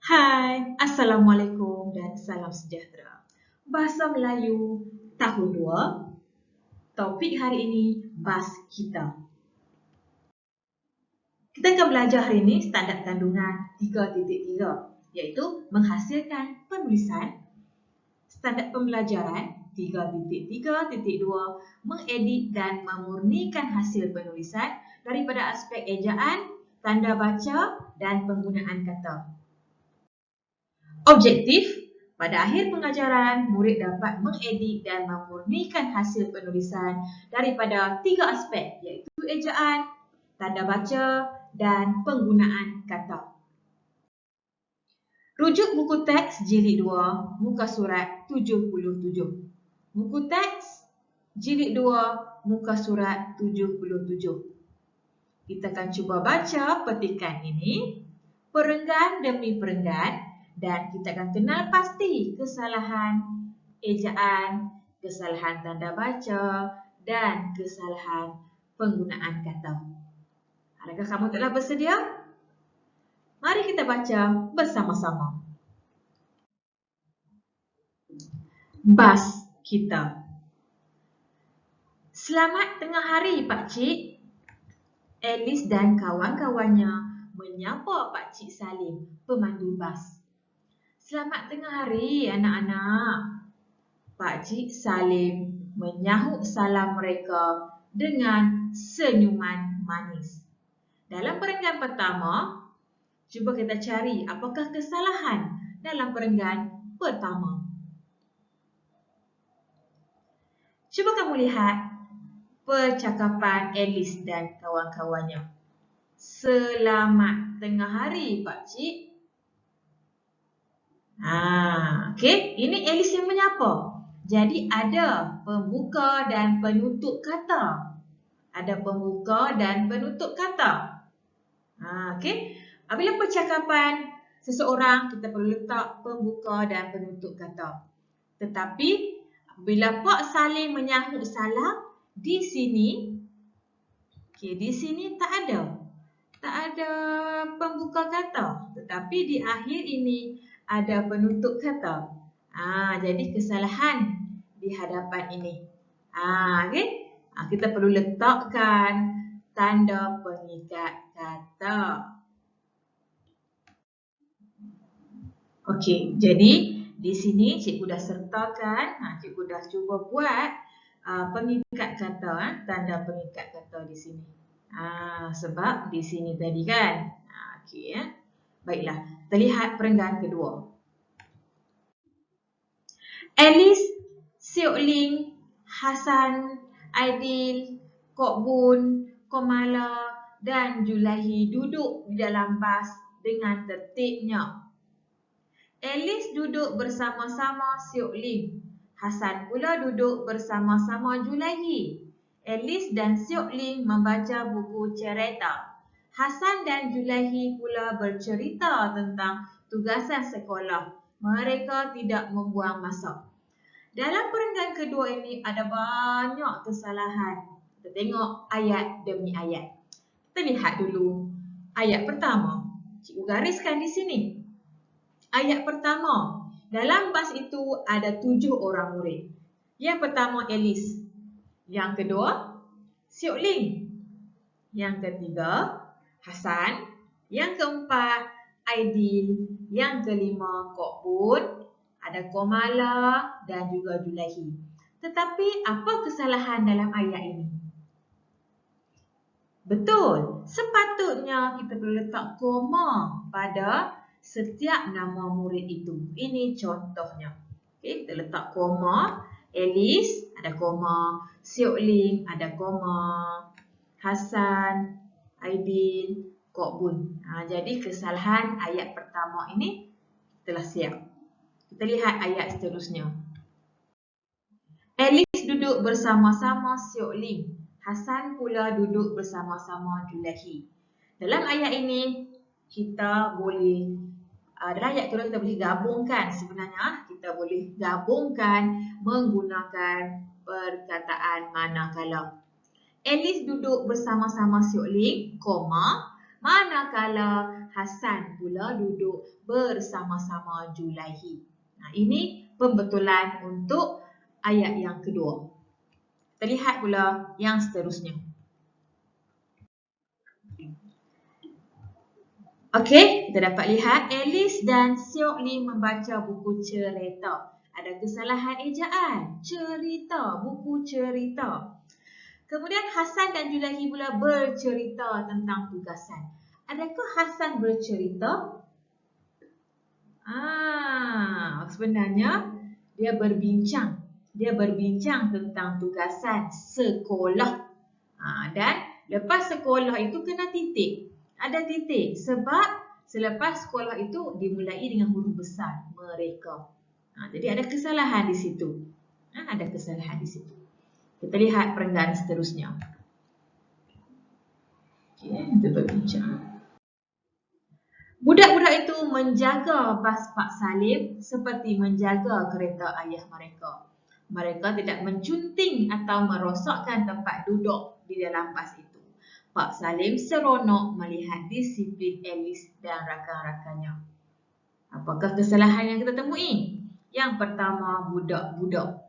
Hai, Assalamualaikum dan salam sejahtera. Bahasa Melayu tahun 2. Topik hari ini, bas kita. Kita akan belajar hari ini standard kandungan 3.3, iaitu menghasilkan penulisan. Standard pembelajaran 3.3.2, mengedit dan memurnikan hasil penulisan daripada aspek ejaan, tanda baca dan penggunaan kata. Objektif, pada akhir pengajaran, murid dapat mengedit dan memurnikan hasil penulisan daripada 3 aspek, iaitu ejaan, tanda baca dan penggunaan kata. Rujuk buku teks jilid 2, muka surat 77. Buku teks jilid 2, muka surat 77. Kita akan cuba baca petikan ini, perenggan demi perenggan, dan kita akan kenal pasti kesalahan ejaan, kesalahan tanda baca, dan kesalahan penggunaan kata. Adakah kamu telah bersedia? Mari kita baca bersama-sama. Bas kita. Selamat tengah hari, Pak Cik. Alice dan kawan-kawannya menyapa Pak Cik Salim, pemandu bas. Selamat tengah hari, anak-anak. Pak Cik Salim menyahut salam mereka dengan senyuman manis. Dalam perenggan pertama, cuba kita cari apakah kesalahan dalam perenggan pertama. Cuba kamu lihat percakapan Alice dan kawan-kawannya. Selamat tengah hari, Pak Cik. Okey, ini Alice yang menyapa. Jadi ada pembuka dan penutup kata. Ada pembuka dan penutup kata. Okey. Apabila percakapan seseorang, kita perlu letak pembuka dan penutup kata. Tetapi apabila Pak Salim menyahut salam, di sini tak ada. Tak ada pembuka kata. Tetapi di akhir ini ada penutup kata. Jadi kesalahan di hadapan ini. Okay? Kita perlu letakkan tanda pengikat kata. Okey, jadi di sini cikgu dah sertakan, cikgu dah cuba buat pengikat kata, tanda pengikat kata di sini. Sebab di sini tadi kan. Okey ya. Baiklah, kita lihat perenggan kedua. Alice, Siok Ling, Hasan, Aidil, Kok Bun, Komala dan Julaihi duduk di dalam bas dengan tertibnya. Alice duduk bersama-sama Siok Ling. Hasan pula duduk bersama-sama Julaihi. Alice dan Siok Ling membaca buku cerita. Hasan dan Julaihi pula bercerita tentang tugasan sekolah. Mereka tidak membuang masa. Dalam perenggan kedua ini ada banyak kesalahan. Kita tengok ayat demi ayat. Kita lihat dulu ayat pertama. Cikgu gariskan di sini. Ayat pertama. Dalam bas itu ada 7 orang murid. Yang pertama Alice. Yang kedua Siok Ling. Yang ketiga Hasan. Yang keempat Aidil. Yang kelima Kok Bun. Ada Komala dan juga Julaihi. Tetapi apa kesalahan dalam ayat ini? Betul, sepatutnya kita perlu letak koma pada setiap nama murid itu. Ini contohnya. Okay, kita letak koma. Alice ada koma. Siok Ling ada koma. Hasan, Aidil, Kok Bun. Jadi kesalahan ayat pertama ini telah siap. Kita lihat ayat seterusnya. Alice duduk bersama-sama Siok Ling. Hasan pula duduk bersama-sama Julaihi. Dalam ayat ini, kita boleh, dalam ayat kedua kita boleh gabungkan. Sebenarnya, kita boleh gabungkan menggunakan perkataan manakala. Alice duduk bersama-sama Siok Ling, koma. Manakala Hasan pula duduk bersama-sama Julaihi. Nah, ini pembetulan untuk ayat yang kedua. Kita lihat pula yang seterusnya. Okey, kita dapat lihat Alice dan Seok Lee membaca buku cerita. Ada kesalahan ejaan. Cerita, buku cerita. Kemudian Hasan dan Julaihi pula bercerita tentang tugasan. Adakah Hasan bercerita? Sebenarnya dia berbincang. Dia berbincang tentang tugasan sekolah. Dan lepas sekolah itu kena titik. Ada titik sebab selepas sekolah itu dimulai dengan huruf besar mereka. Jadi ada kesalahan di situ. Ada kesalahan di situ. Kita lihat perenggan seterusnya. Okey, kita berbincang. Budak-budak itu menjaga bas Pak Salim seperti menjaga kereta ayah mereka. Mereka tidak mencunting atau merosakkan tempat duduk di dalam bas itu. Pak Salim seronok melihat disiplin Alice dan rakan-rakannya. Apakah kesalahan yang kita temui? Yang pertama, budak-budak.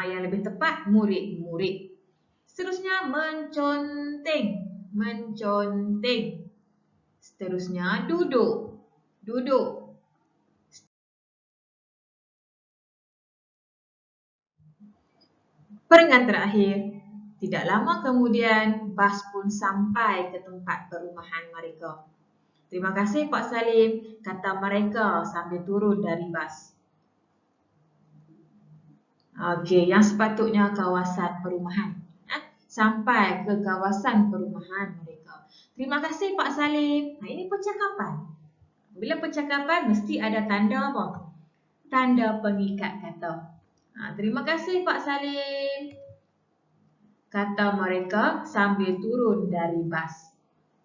Yang lebih tepat, murid-murid. Seterusnya, menconteng. Menconteng. Seterusnya, duduk. Duduk. Perenggan terakhir. Tidak lama kemudian, bas pun sampai ke tempat perumahan mereka. Terima kasih Pak Salim, kata mereka sambil turun dari bas. Okey, yang sepatutnya kawasan perumahan. Sampai ke kawasan perumahan mereka. Terima kasih Pak Salim. Ini percakapan. Bila percakapan mesti ada tanda apa? Tanda pengikat kata. Terima kasih Pak Salim, kata mereka sambil turun dari bas.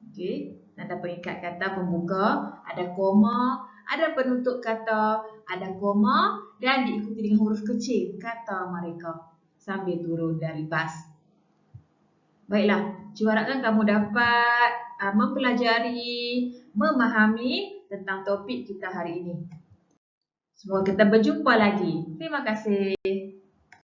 Okey, tanda pengikat kata pembuka, ada koma, ada penutup kata, ada koma dan diikuti dengan huruf kecil, kata mereka sambil turun dari bas. Baiklah, Cikgu harapkan kamu dapat mempelajari, memahami tentang topik kita hari ini. Semoga kita berjumpa lagi. Terima kasih.